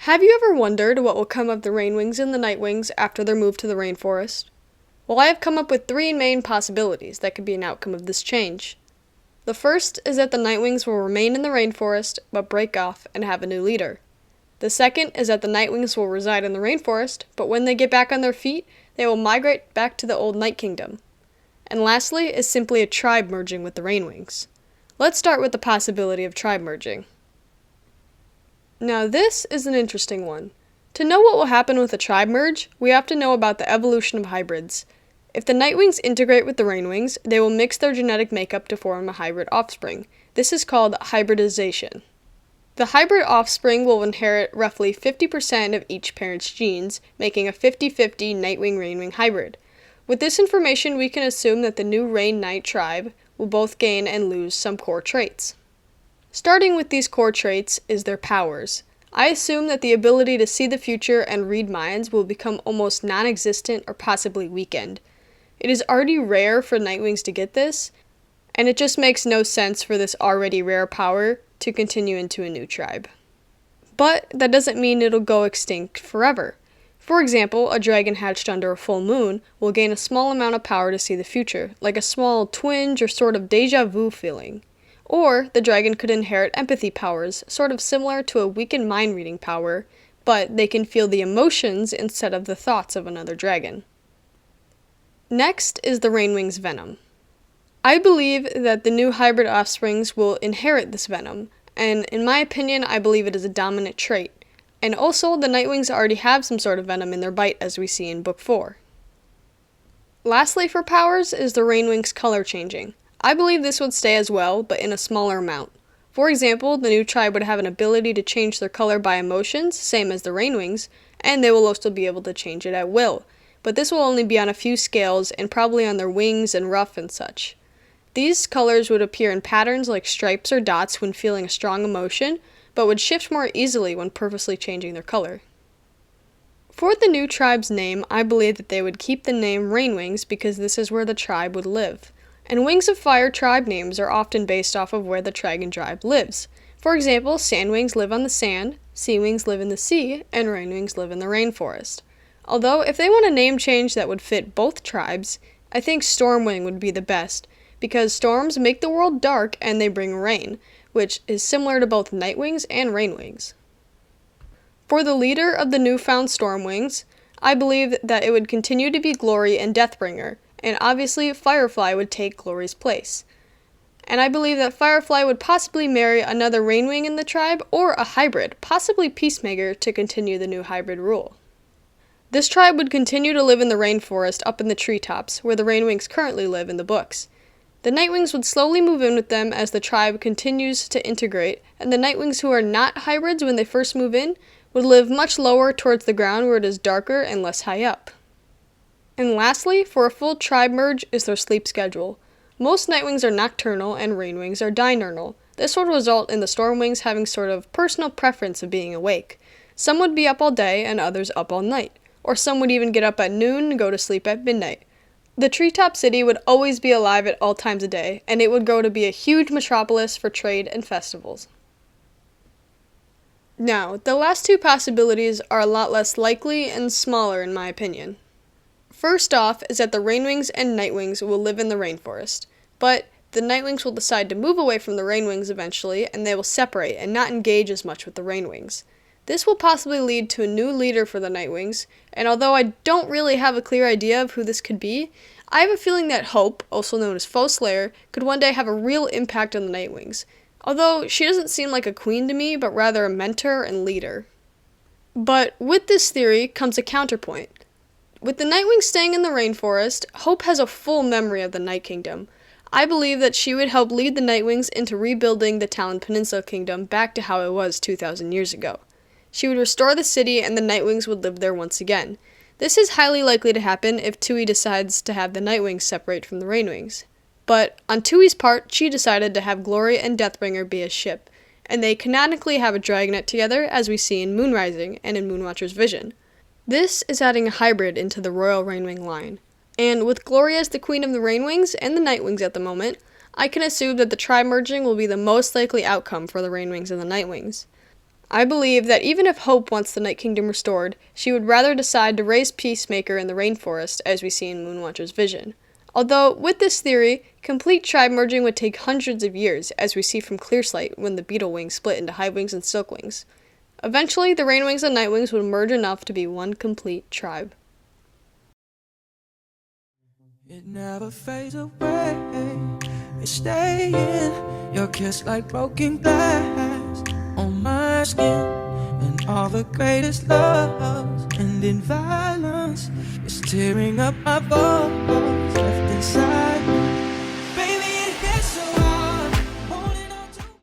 Have you ever wondered what will come of the RainWings and the NightWings after their move to the rainforest? Well, I have come up with three main possibilities that could be an outcome of this change. The first is that the NightWings will remain in the rainforest, but break off and have a new leader. The second is that the NightWings will reside in the rainforest, but when they get back on their feet, they will migrate back to the old Night Kingdom. And lastly is simply a tribe merging with the RainWings. Let's start with the possibility of tribe merging. Now this is an interesting one. To know what will happen with a tribe merge, we have to know about the evolution of hybrids. If the NightWings integrate with the RainWings, they will mix their genetic makeup to form a hybrid offspring. This is called hybridization. The hybrid offspring will inherit roughly 50% of each parent's genes, making a 50-50 NightWing-RainWing hybrid. With this information, we can assume that the new Rain-Night tribe will both gain and lose some core traits. Starting with these core traits is their powers. I assume that the ability to see the future and read minds will become almost non-existent or possibly weakened. It is already rare for NightWings to get this, and it just makes no sense for this already rare power to continue into a new tribe. But that doesn't mean it'll go extinct forever. For example, a dragon hatched under a full moon will gain a small amount of power to see the future, like a small twinge or sort of deja vu feeling. Or the dragon could inherit empathy powers, sort of similar to a weakened mind-reading power, but they can feel the emotions instead of the thoughts of another dragon. Next is the RainWings venom. I believe that the new hybrid offsprings will inherit this venom, and in my opinion, I believe it is a dominant trait. And also, the NightWings already have some sort of venom in their bite, as we see in Book 4. Lastly for powers is the RainWings color changing. I believe this would stay as well, but in a smaller amount. For example, the new tribe would have an ability to change their color by emotions, same as the RainWings, and they will also be able to change it at will. But this will only be on a few scales, and probably on their wings and ruff and such. These colors would appear in patterns like stripes or dots when feeling a strong emotion, but would shift more easily when purposely changing their color. For the new tribe's name, I believe that they would keep the name RainWings because this is where the tribe would live. And Wings of Fire tribe names are often based off of where the dragon tribe lives. For example, Sandwings live on the sand, Seawings live in the sea, and RainWings live in the rainforest. Although, if they want a name change that would fit both tribes, I think Stormwing would be the best, because storms make the world dark and they bring rain, which is similar to both NightWings and RainWings. For the leader of the newfound Stormwings, I believe that it would continue to be Glory and Deathbringer, and obviously Firefly would take Glory's place. And I believe that Firefly would possibly marry another RainWing in the tribe, or a hybrid, possibly Peacemaker, to continue the new hybrid rule. This tribe would continue to live in the rainforest up in the treetops, where the RainWings currently live in the books. The NightWings would slowly move in with them as the tribe continues to integrate, and the NightWings who are not hybrids when they first move in would live much lower towards the ground where it is darker and less high up. And lastly, for a full tribe merge is their sleep schedule. Most NightWings are nocturnal and RainWings are diurnal. This would result in the Stormwings having sort of personal preference of being awake. Some would be up all day and others up all night, or some would even get up at noon and go to sleep at midnight. The treetop city would always be alive at all times of day, and it would grow to be a huge metropolis for trade and festivals. Now, the last two possibilities are a lot less likely and smaller in my opinion. First off is that the RainWings and NightWings will live in the rainforest, but the NightWings will decide to move away from the RainWings eventually, and they will separate and not engage as much with the RainWings. This will possibly lead to a new leader for the NightWings, and although I don't really have a clear idea of who this could be, I have a feeling that Hope, also known as Foe Slayer, could one day have a real impact on the NightWings, although she doesn't seem like a queen to me, but rather a mentor and leader. But with this theory comes a counterpoint. With the NightWings staying in the rainforest, Hope has a full memory of the Night Kingdom. I believe that she would help lead the NightWings into rebuilding the Talon Peninsula Kingdom back to how it was 2,000 years ago. She would restore the city and the NightWings would live there once again. This is highly likely to happen if Tui decides to have the NightWings separate from the RainWings. But on Tui's part, she decided to have Glory and Deathbringer be a ship, and they canonically have a Dragonet together as we see in Moonrising and in Moonwatcher's vision. This is adding a hybrid into the Royal RainWing line. And with Glory as the queen of the RainWings and the NightWings at the moment, I can assume that the tribe merging will be the most likely outcome for the RainWings and the NightWings. I believe that even if Hope wants the Night Kingdom restored, she would rather decide to raise Peacemaker in the rainforest, as we see in Moonwatcher's vision. Although, with this theory, complete tribe merging would take hundreds of years, as we see from Clearsight when the Beetle Wings split into Hivewings and Silkwings. Eventually, the RainWings and NightWings would merge enough to be one complete tribe. It never fades away, it's staying. Your kiss like broken glass on my skin. And all the greatest loves end in violence. It's tearing up my bones, left inside